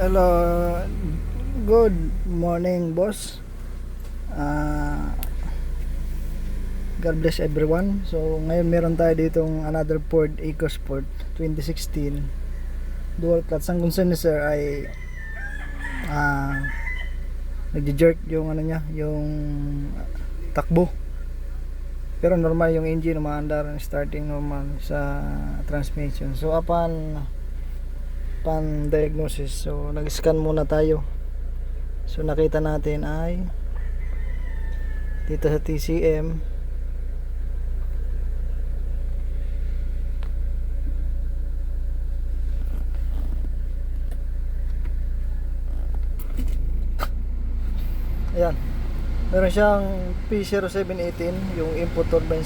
Hello, good morning, boss. Uh, God bless everyone. So, ngayon meron tayo ditong another Ford EcoSport 2016 dual clutch. Ang concern ni sir ay nagje-jerk yung ano niya, yung takbo. Pero normal yung engine, umaandar, starting normal sa transmission. So, upon diagnosis, so nag-scan muna tayo. So nakita natin ay dito sa TCM ayan, meron siyang P0718, yung input turbine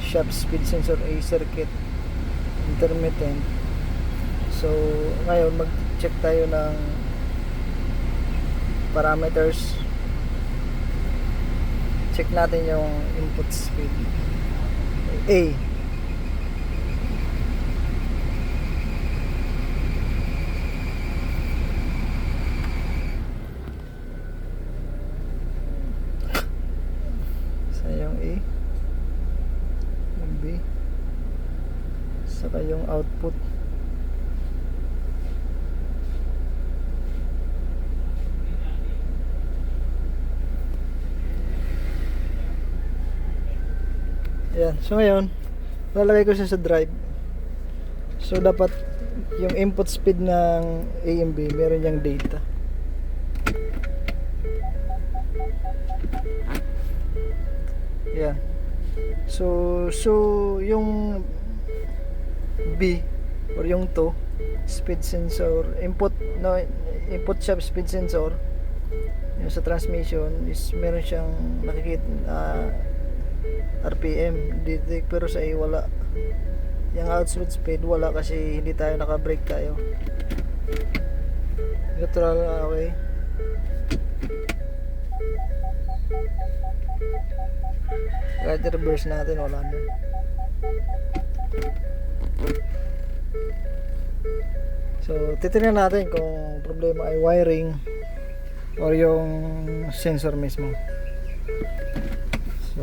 shaft speed sensor A circuit intermittent. So ngayon mag check tayo ng parameters. Check natin yung input speed A. Sa yung A, yung B, saka yung output. Ayan. So ngayon, lalagay ko siya sa drive. So dapat yung input speed ng A and B, meron yung data. Ayan. So yung B or yung 2 speed sensor, input shaft speed sensor, yung sa transmission is meron siyang nakikita RPM detect, pero sa A wala. Yung outspeed speed wala kasi hindi tayo naka-brake tayo. Neutral, okay. Kahit reverse natin wala na. So titingnan natin kung problema ay wiring or yung sensor mismo. So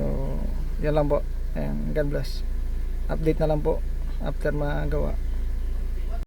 yan lang po, and God bless. Update na lang po after magawa.